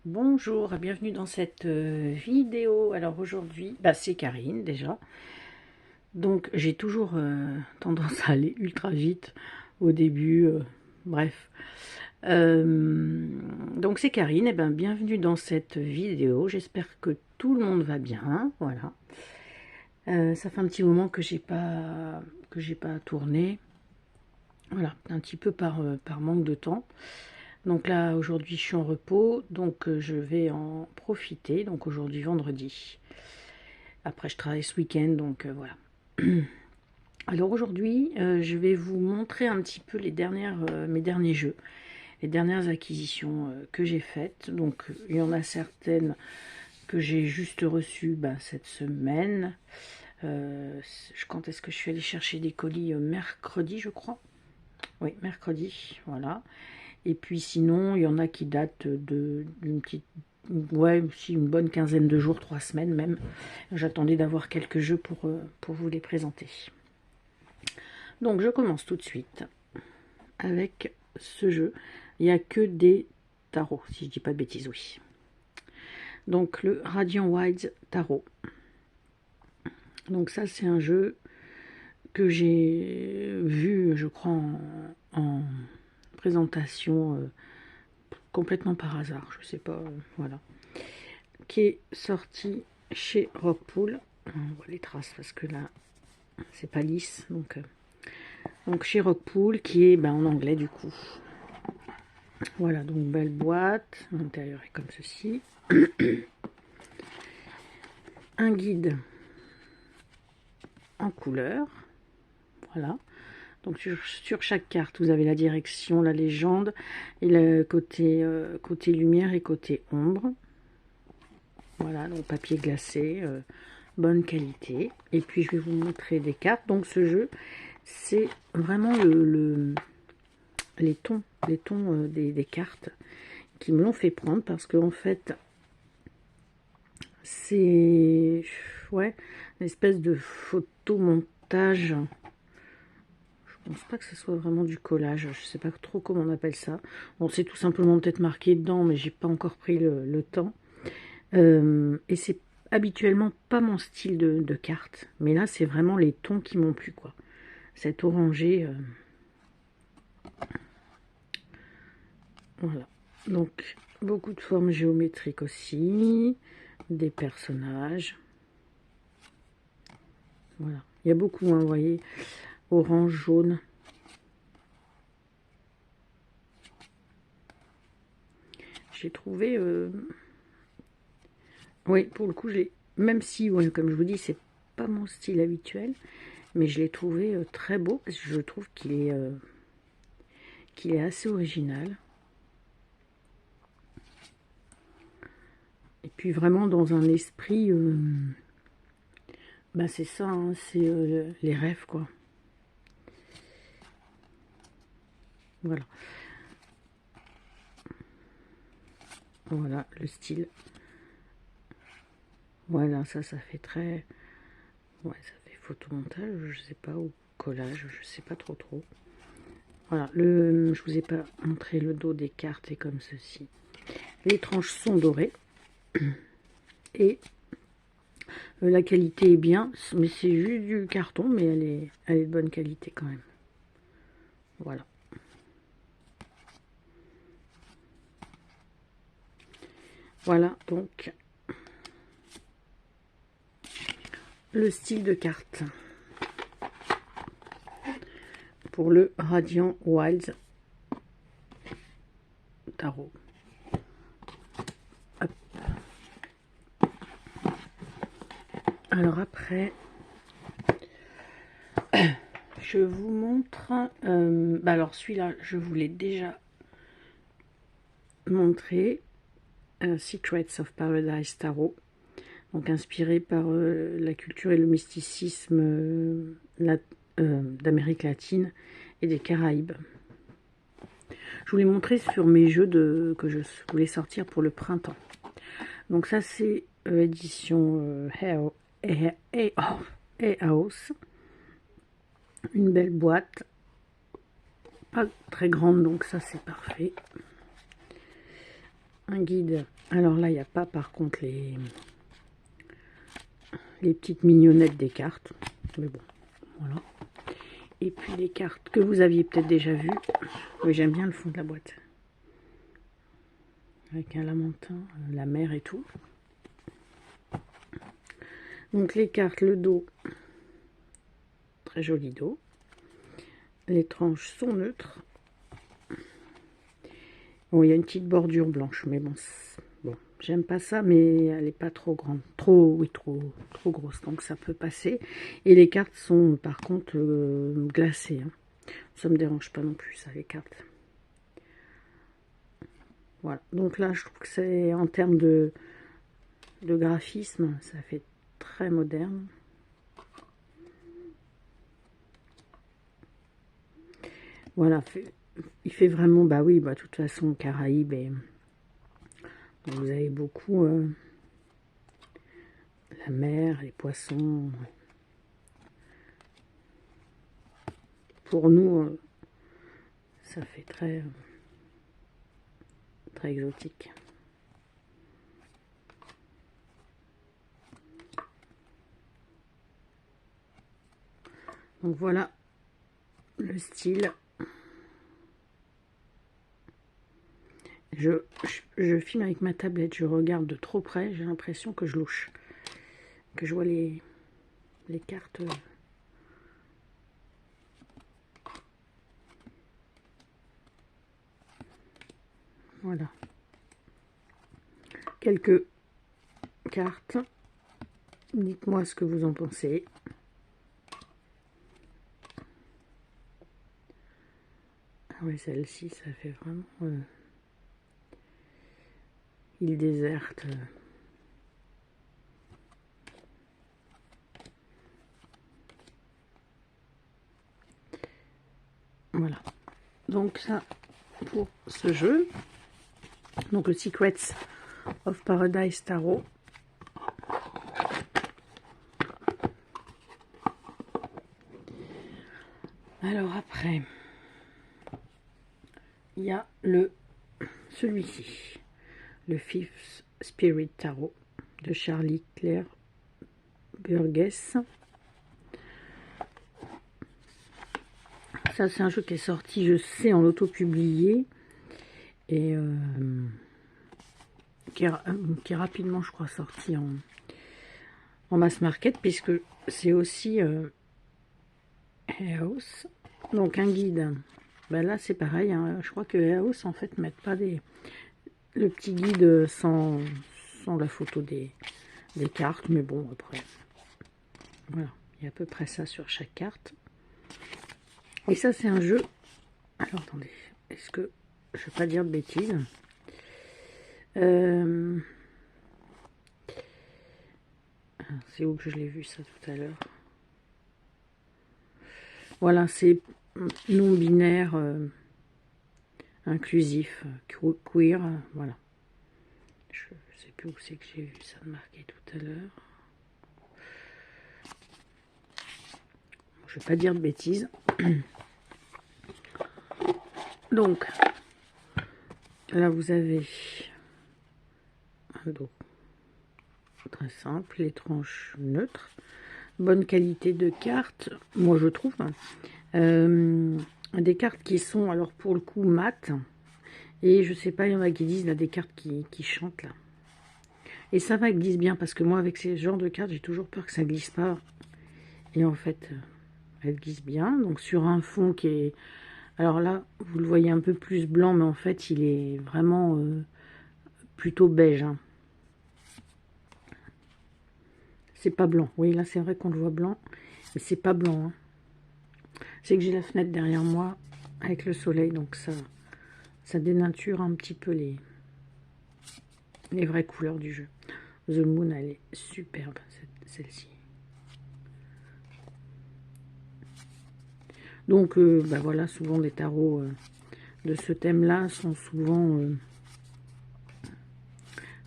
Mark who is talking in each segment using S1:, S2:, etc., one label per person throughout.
S1: Bonjour et bienvenue dans cette vidéo. Alors aujourd'hui, c'est Karine déjà. Donc j'ai toujours tendance à aller ultra vite au début. Bref. Donc c'est Karine. Et bienvenue dans cette vidéo. J'espère que tout le monde va bien. Voilà. Ça fait un petit moment que j'ai pas tourné. Voilà, un petit peu par manque de temps. Donc là, aujourd'hui, je suis en repos, donc je vais en profiter. Donc aujourd'hui, vendredi. Après, je travaille ce week-end, donc voilà. Alors aujourd'hui, je vais vous montrer un petit peu mes derniers jeux, les dernières acquisitions que j'ai faites. Donc il y en a certaines que j'ai juste reçues cette semaine. Quand est-ce que je suis allée chercher des colis? Mercredi, je crois. Oui, mercredi, voilà. Et puis sinon, il y en a qui datent d'une petite, ouais, aussi une bonne quinzaine de jours, 3 semaines même. J'attendais d'avoir quelques jeux pour vous les présenter. Donc je commence tout de suite avec ce jeu. Il n'y a que des tarots, si je dis pas de bêtises, oui. Donc le Radiant Wilds Tarot. Donc ça c'est un jeu que j'ai vu, je crois, en présentation complètement par hasard, je sais pas, voilà, qui est sorti chez Rockpool. On voit les traces parce que là c'est pas lisse, donc chez Rockpool, qui est en anglais du coup. Voilà, donc belle boîte, l'intérieur est comme ceci. Un guide en couleur, voilà. Donc sur chaque carte, vous avez la direction, la légende, et le côté lumière et côté ombre. Voilà, donc papier glacé, bonne qualité. Et puis je vais vous montrer des cartes. Donc ce jeu, c'est vraiment les tons des cartes qui me l'ont fait prendre, parce que en fait, c'est ouais, une espèce de photomontage. Je pense pas que ce soit vraiment du collage, je sais pas trop comment on appelle ça. Bon, c'est tout simplement peut-être marqué dedans, mais j'ai pas encore pris le temps. Et c'est habituellement pas mon style de carte, mais là c'est vraiment les tons qui m'ont plu, quoi. Cet orangé, voilà. Donc beaucoup de formes géométriques aussi, des personnages. Voilà, il y a beaucoup, hein, vous voyez, orange, jaune. J'ai trouvé, oui, pour le coup, même si, ouais, comme je vous dis, c'est pas mon style habituel, mais je l'ai trouvé très beau, parce que je trouve qu'il est assez original. Et puis vraiment dans un esprit, c'est ça, hein, c'est les rêves, quoi. Voilà. Voilà le style. Voilà, ça fait très... Ouais, ça fait photomontage, je sais pas, ou collage, je sais pas trop. Voilà, je vous ai pas montré le dos des cartes, et comme ceci. Les tranches sont dorées. Et la qualité est bien, mais c'est juste du carton, mais elle est de bonne qualité quand même. Voilà. Voilà donc le style de carte pour le Radiant Wilds Tarot. Hop. Alors après, je vous montre, alors celui-là, je vous l'ai déjà montré, Secrets of Paradise Tarot, donc inspiré par la culture et le mysticisme d'Amérique latine et des Caraïbes. Je vous l'ai montré sur mes jeux que je voulais sortir pour le printemps. Donc ça c'est édition House. Une belle boîte, pas très grande, donc ça c'est parfait. Un guide Alors là, il n'y a pas par contre les petites mignonnettes des cartes. Mais bon, voilà. Et puis les cartes que vous aviez peut-être déjà vues. Oui, j'aime bien le fond de la boîte. Avec un lamentin, la mer et tout. Donc les cartes, le dos, très joli dos. Les tranches sont neutres. Bon, il y a une petite bordure blanche, mais bon, j'aime pas ça, mais elle n'est pas trop grande. Oui, trop grosse, donc ça peut passer. Et les cartes sont par contre glacées. Hein. Ça me dérange pas non plus, ça, les cartes. Voilà, donc là, je trouve que c'est, en termes de graphisme, ça fait très moderne. Voilà, il fait vraiment, bah oui, bah de toute façon, Caraïbes, et vous avez beaucoup la mer, les poissons. Pour nous, ça fait très exotique. Donc voilà le style. Je filme avec ma tablette, je regarde de trop près, j'ai l'impression que je louche, que je vois les cartes. Voilà. Quelques cartes. Dites-moi ce que vous en pensez. Ah ouais, celle-ci, ça fait vraiment île déserte. Voilà. Donc ça, pour ce jeu. Donc le Secrets of Paradise Tarot. Alors après, il y a celui-ci, le Fifth Spirit Tarot de Charlie Claire Burgess. Ça, c'est un jeu qui est sorti, je sais, en auto-publié et qui est rapidement, je crois, sorti en mass market, puisque c'est aussi House. Donc un guide. Ben là, c'est pareil. Hein, je crois que House, en fait, mettent pas le petit guide sans la photo des cartes, mais bon, après, voilà, il y a à peu près ça sur chaque carte. Et ça, c'est un jeu. Alors, attendez, est-ce que je ne vais pas dire de bêtises? C'est où que je l'ai vu ça tout à l'heure? Voilà, c'est non-binaire, inclusif, queer, voilà. Je ne sais plus où c'est que j'ai vu ça marqué tout à l'heure. Je ne vais pas dire de bêtises. Donc, là vous avez un dos très simple, les tranches neutres, bonne qualité de cartes, moi je trouve. Des cartes qui sont, alors pour le coup, mates. Et je sais pas, il y en a qui disent, là, des cartes qui chantent, là. Et ça va, elles glissent bien, parce que moi, avec ces genres de cartes, j'ai toujours peur que ça glisse pas. Et en fait, elles glissent bien. Donc sur un fond qui est... Alors là, vous le voyez un peu plus blanc, mais en fait, il est vraiment plutôt beige. Hein. C'est pas blanc. Oui, là, c'est vrai qu'on le voit blanc, mais c'est pas blanc. Hein. C'est que j'ai la fenêtre derrière moi, avec le soleil, donc ça dénature un petit peu les vraies couleurs du jeu. The Moon, elle est superbe, celle-ci. Donc, bah voilà, souvent les tarots de ce thème-là sont souvent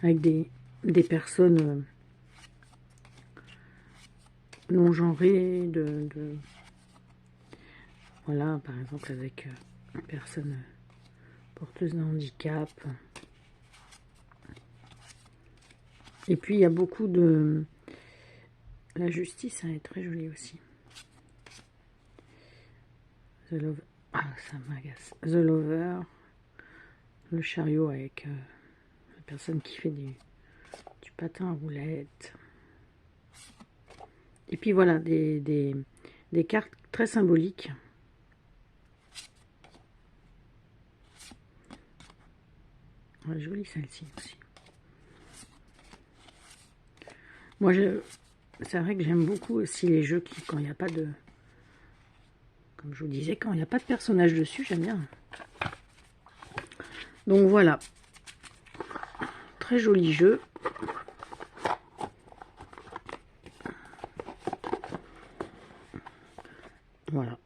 S1: avec des personnes non genrées, voilà, par exemple avec une personne porteuse de handicap. Et puis il y a beaucoup de... La justice, elle est très jolie aussi. The Lover. Ah, ça m'agace. The Lover. Le chariot avec la personne qui fait du patin à roulettes. Et puis voilà, des cartes très symboliques. Ouais, jolie celle-ci aussi. Moi, c'est vrai que j'aime beaucoup aussi les jeux qui, quand il n'y a pas de... Comme je vous disais, quand il n'y a pas de personnage dessus, j'aime bien. Donc voilà. Très joli jeu. Voilà.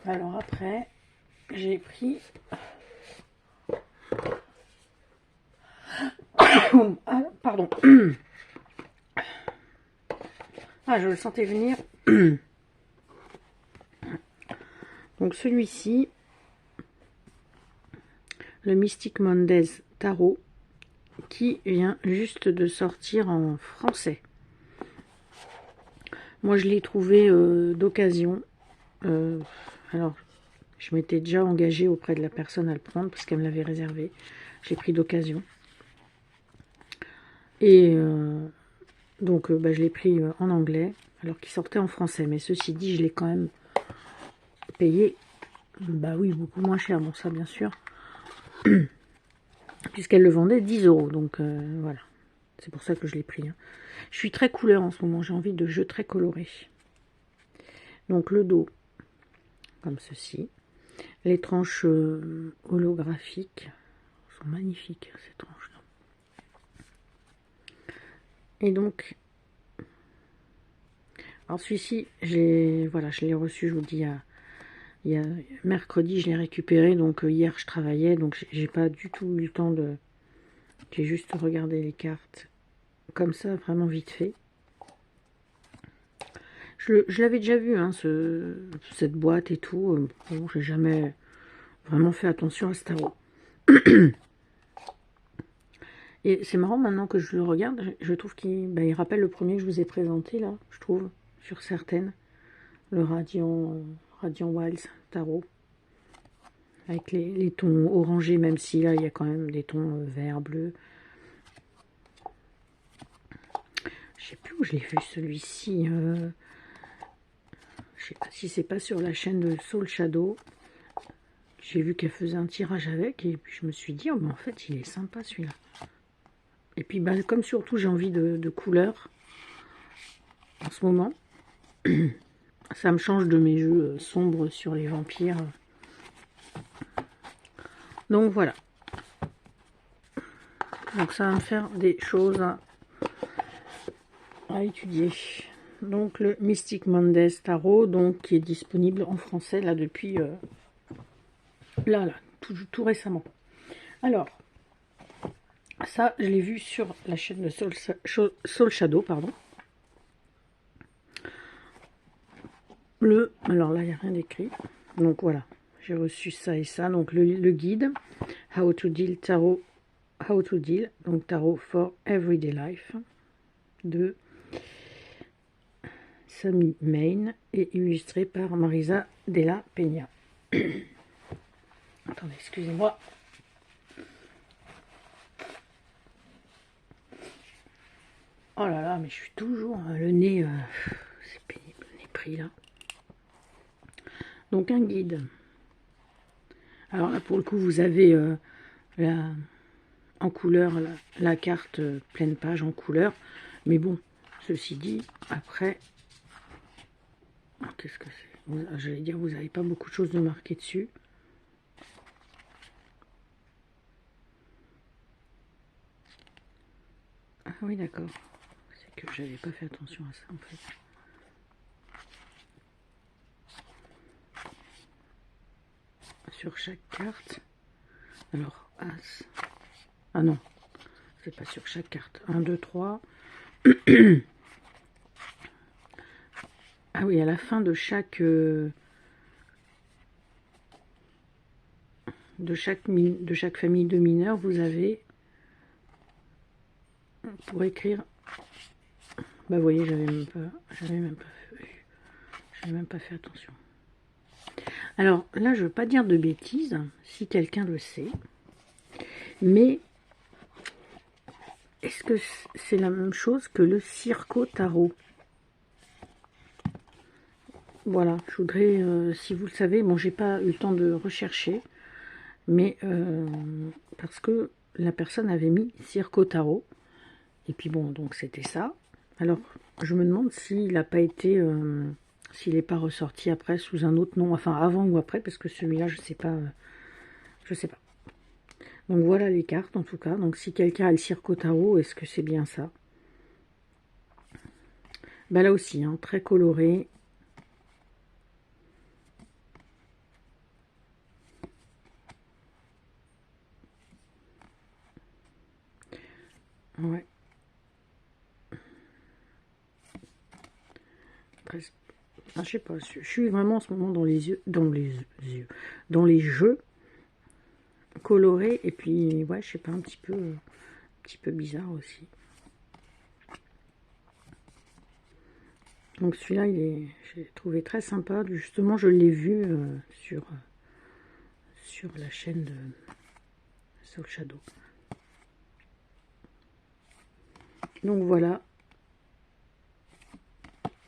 S1: Alors après, j'ai pris... Ah, pardon. Ah, je le sentais venir. Donc celui-ci, le Mystic Mondays Tarot, qui vient juste de sortir en français. Moi, je l'ai trouvé d'occasion. Alors, je m'étais déjà engagée auprès de la personne à le prendre parce qu'elle me l'avait réservé. Je l'ai pris d'occasion. Et donc, je l'ai pris en anglais, alors qu'il sortait en français. Mais ceci dit, je l'ai quand même payé, bah oui, beaucoup moins cher. Bon, ça, bien sûr. Puisqu'elle le vendait 10 €. Donc, voilà. C'est pour ça que je l'ai pris. Hein. Je suis très couleur en ce moment. J'ai envie de jeux très colorés. Donc, le dos, comme ceci. Les tranches holographiques sont magnifiques, ces tranches-là. Et donc, alors celui-ci, voilà, je l'ai reçu, je vous dis, il y a mercredi, je l'ai récupéré. Donc, hier, je travaillais, donc j'ai pas du tout eu le temps de... J'ai juste regardé les cartes comme ça, vraiment vite fait. Je l'avais déjà vu, hein, cette boîte et tout. Bon, j'ai jamais vraiment fait attention à ce tarot. Et c'est marrant, maintenant que je le regarde, je trouve il rappelle le premier que je vous ai présenté, là, je trouve, sur certaines. Le Radiant Wilds Tarot. Avec les tons orangés, même si là, il y a quand même des tons vert, bleu. Je sais plus où je l'ai vu, celui-ci. Je sais pas si c'est pas sur la chaîne de Soul Shadow. J'ai vu qu'elle faisait un tirage avec, et puis je me suis dit, oh, mais en fait, il est sympa, celui-là. Et puis, comme surtout, j'ai envie de couleurs en ce moment, ça me change de mes jeux sombres sur les vampires. Donc, voilà. Donc, ça va me faire des choses à étudier. Donc, le Mystic Mondays Tarot, donc, qui est disponible en français, là, depuis... là, tout récemment. Alors, ça, je l'ai vu sur la chaîne de Soul Shadow, pardon. Alors là, il n'y a rien d'écrit. Donc voilà, j'ai reçu ça et ça. Donc le guide, How to Deal Tarot, How to Deal, donc Tarot for Everyday Life, de Sami Main, et illustré par Marisa Della Peña. Attendez, excusez-moi. Oh là là, mais je suis toujours le nez, c'est pénible, le nez pris là. Donc un guide. Alors là, pour le coup, vous avez en couleur la carte pleine page en couleur. Mais bon, ceci dit, après, qu'est-ce que c'est? J'allais dire, vous n'avez pas beaucoup de choses de marquer dessus. Ah oui, d'accord. C'est que j'avais pas fait attention à ça, en fait. Sur chaque carte. Alors, As. Ah non, c'est pas sur chaque carte. 1, 2, 3. Ah oui, à la fin de chaque... de chaque famille de mineurs, vous avez, pour écrire, bah vous voyez, j'avais même pas fait attention. Alors là, je veux pas dire de bêtises, si quelqu'un le sait, mais est-ce que c'est la même chose que le circo-tarot? Voilà, je voudrais, si vous le savez, bon, j'ai pas eu le temps de rechercher, mais parce que la personne avait mis circo-tarot, et puis bon, donc c'était ça. Alors, je me demande s'il n'a pas été, s'il n'est pas ressorti après sous un autre nom, enfin avant ou après, parce que celui-là, je sais pas, je sais pas. Donc voilà les cartes en tout cas. Donc si quelqu'un a le circo-tarot, est-ce que c'est bien ça? Bah là aussi, hein, très coloré. Ouais. Presque. Ah, je sais pas, je suis vraiment en ce moment dans les dans les jeux colorés, et puis ouais, je sais pas, un petit peu bizarre aussi. Donc celui-là, j'ai trouvé très sympa. Justement, je l'ai vu sur la chaîne de Soul Shadow. Donc voilà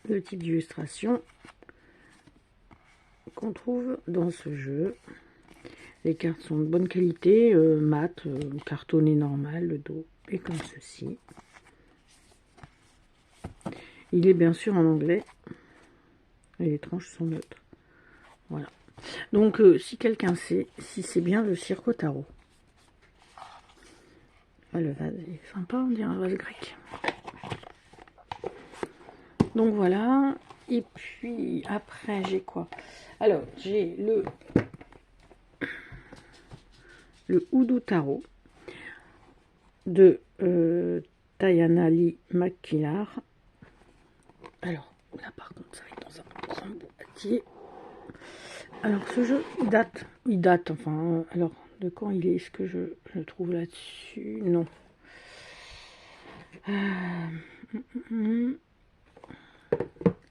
S1: le type d'illustration qu'on trouve dans ce jeu. Les cartes sont de bonne qualité, mat, cartonné normal, le dos est comme ceci. Il est bien sûr en anglais et les tranches sont neutres. Voilà. Donc si quelqu'un sait si c'est bien le circo-tarot. Ah, le vase est sympa, on dirait un vase grec. Donc voilà. Et puis après j'ai quoi? Alors j'ai le Hoodoo Tarot de Diana Lee McKillar. Alors là par contre ça va être dans un grand boîtier. Alors ce jeu il date enfin, alors de quand il est? Est-ce que je trouve là-dessus? Non.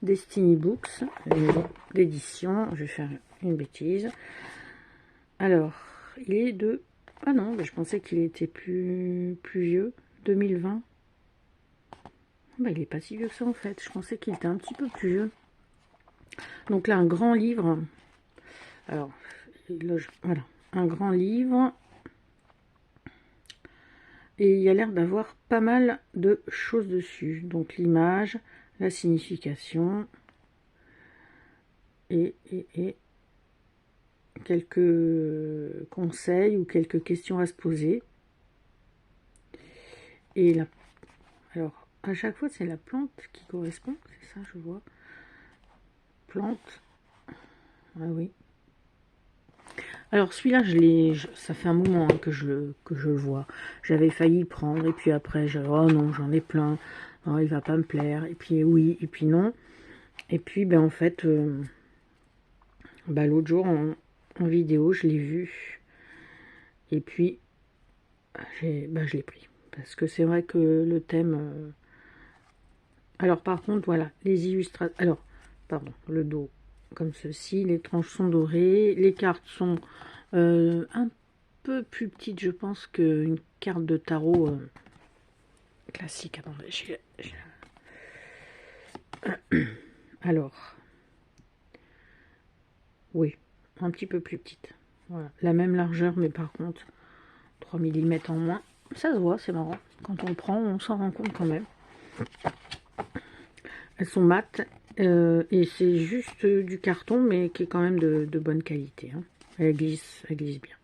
S1: Destiny Books, d'édition, je vais faire une bêtise. Alors, il est de... Ah non, je pensais qu'il était plus vieux, 2020. Bah, il n'est pas si vieux que ça en fait, je pensais qu'il était un petit peu plus vieux. Donc là, un grand livre. Alors, là, voilà, un grand livre. Et il y a l'air d'avoir pas mal de choses dessus. Donc l'image, la signification et quelques conseils ou quelques questions à se poser. Et là, alors à chaque fois c'est la plante qui correspond, c'est ça je vois. Plante. Ah oui. Alors celui-là, ça fait un moment hein, que je le vois. J'avais failli le prendre et puis après, oh non, j'en ai plein. Oh, il va pas me plaire. Et puis oui, et puis non. Et puis ben en fait, l'autre jour en vidéo, je l'ai vu. Et puis je l'ai pris parce que c'est vrai que le thème. Alors par contre, voilà, les illustrations. Alors, pardon, le dos comme ceci, les tranches sont dorées, les cartes sont un peu plus petites, je pense, qu'une carte de tarot classique. Attendez, alors, oui, un petit peu plus petite. Voilà, la même largeur, mais par contre, 3 mm en moins. Ça se voit, c'est marrant. Quand on le prend, on s'en rend compte quand même. Elles sont mates, et c'est juste du carton, mais qui est quand même de bonne qualité. Hein. Elle glisse bien.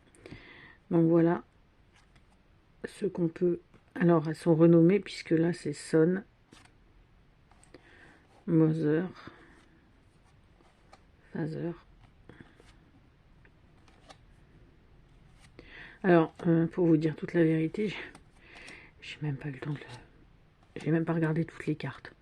S1: Donc voilà ce qu'on peut... Alors, elles sont renommées, puisque là, c'est Son, Mother, Father. Alors, pour vous dire toute la vérité, j'ai même pas eu le temps de... J'ai même pas regardé toutes les cartes.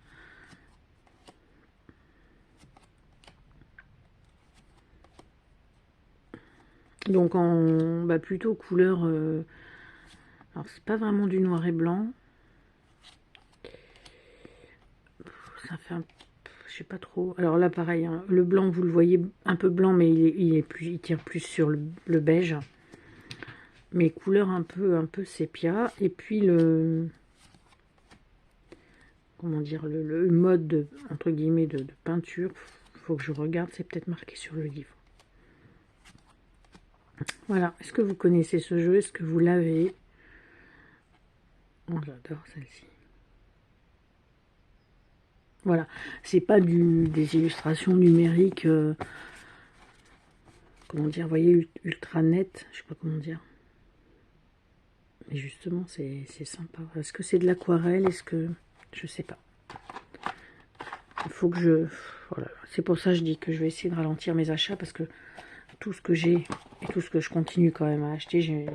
S1: Donc en plutôt couleur... alors c'est pas vraiment du noir et blanc. Ça fait un... je sais pas trop. Alors là pareil, hein, le blanc vous le voyez un peu blanc, mais il tire plus sur le beige. Mais couleur un peu sépia. Et puis le... comment dire, le mode de, entre guillemets de peinture, faut que je regarde, c'est peut-être marqué sur le livre. Voilà, est-ce que vous connaissez ce jeu? Est-ce que vous l'avez? Oh, j'adore celle-ci. Voilà, c'est pas des illustrations numériques, comment dire, vous voyez, ultra net, je sais pas comment dire. Mais justement, c'est sympa. Est-ce que c'est de l'aquarelle? Est-ce que... je sais pas. Il faut que je... voilà. C'est pour ça que je dis que je vais essayer de ralentir mes achats, parce que tout ce que j'ai et tout ce que je continue quand même à acheter, j'ai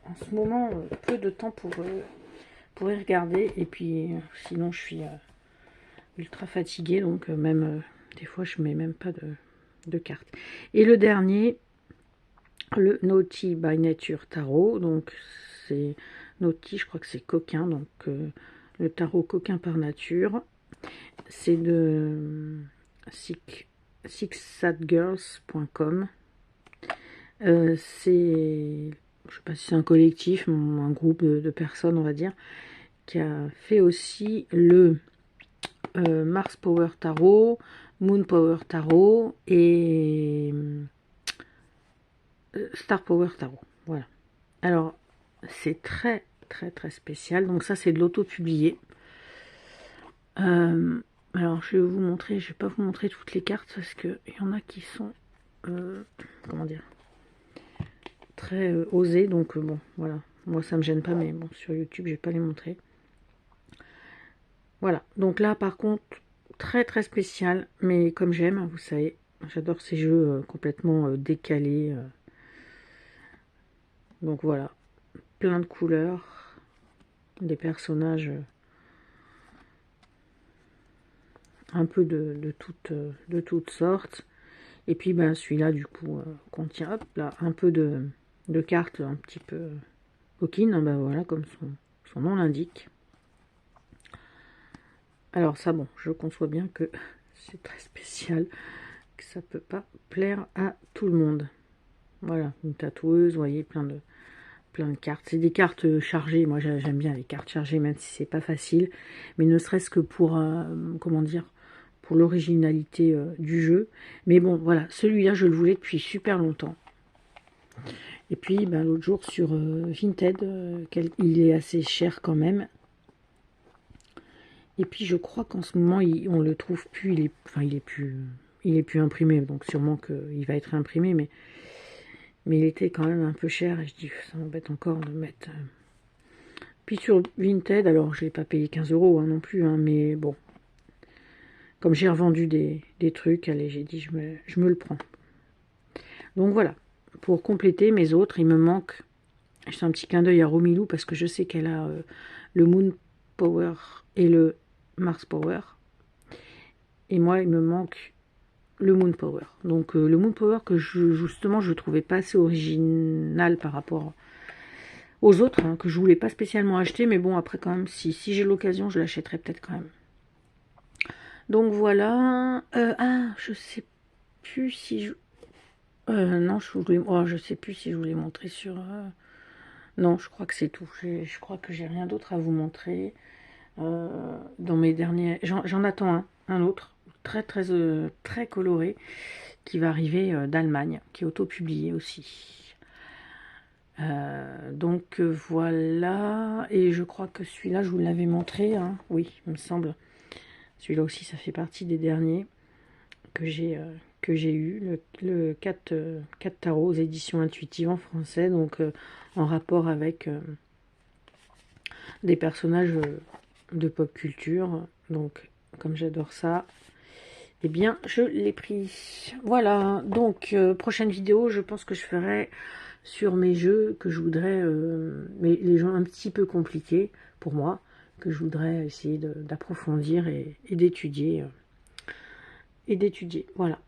S1: en ce moment peu de temps pour y regarder. Et puis sinon je suis ultra fatiguée, donc même des fois je mets même pas de carte. Et le dernier, le Naughty by Nature Tarot, donc c'est Naughty, je crois que c'est coquin, donc le tarot coquin par nature. C'est de sixsadgirls.com. C'est, je sais pas si c'est un collectif, un groupe de personnes, on va dire, qui a fait aussi le Mars Power Tarot, Moon Power Tarot et Star Power Tarot. Voilà. Alors, c'est très spécial. Donc ça, c'est de l'auto-publié. Alors, je vais vous montrer, je vais pas vous montrer toutes les cartes parce qu'il y en a qui sont, comment dire, très osées. Donc, bon, voilà. Moi, ça me gêne pas, mais bon, sur YouTube, je vais pas les montrer. Voilà. Donc là, par contre, très spécial. Mais comme j'aime, vous savez, j'adore ces jeux complètement décalés. Donc voilà. Plein de couleurs. Des personnages... un peu de toutes sortes. Et puis ben, celui-là du coup contient hop, là, un peu de cartes un petit peu coquines, ben voilà, comme son nom l'indique. Alors ça, bon, je conçois bien que c'est très spécial, que ça peut pas plaire à tout le monde. Voilà, une tatoueuse, vous voyez, plein de cartes. C'est des cartes chargées, moi j'aime bien les cartes chargées, même si c'est pas facile, mais ne serait-ce que pour, comment dire, pour l'originalité du jeu. Mais bon, voilà, celui-là, je le voulais depuis super longtemps. Et puis, ben, l'autre jour, sur Vinted, il est assez cher quand même. Et puis, je crois qu'en ce moment, on le trouve plus. Il est plus imprimé. Donc, sûrement qu'il va être imprimé. Mais il était quand même un peu cher. Et je dis, ça m'embête encore de mettre... Puis sur Vinted, alors, je l'ai pas payé 15 € hein, non plus. Hein, mais bon, comme j'ai revendu des trucs, allez, j'ai dit, je me le prends. Donc voilà, pour compléter mes autres, il me manque, je fais un petit clin d'œil à Romilou parce que je sais qu'elle a le Moon Power et le Mars Power. Et moi, il me manque le Moon Power. Donc le Moon Power que justement je trouvais pas assez original par rapport aux autres, hein, que je voulais pas spécialement acheter, mais bon, après quand même, si j'ai l'occasion, je l'achèterai peut-être quand même. Donc voilà. Je sais plus si je... non, je sais plus si je voulais montrer sur... non, je crois que c'est tout. Je crois que j'ai rien d'autre à vous montrer. Dans mes derniers... J'en attends un autre, très coloré, qui va arriver d'Allemagne, qui est auto-publié aussi. Donc voilà. Et je crois que celui-là, je vous l'avais montré. Hein. Oui, il me semble. Celui-là aussi, ça fait partie des derniers que j'ai eu, le 4 tarots aux éditions intuitives en français, donc en rapport avec des personnages de pop culture. Donc comme j'adore ça, eh bien je l'ai pris. Voilà, donc prochaine vidéo, je pense que je ferai sur mes jeux que je voudrais, mais les jeux un petit peu compliqués pour moi, que je voudrais essayer d'approfondir et d'étudier. Voilà.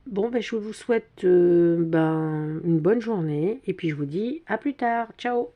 S1: Bon, ben, je vous souhaite une bonne journée et puis je vous dis à plus tard. Ciao!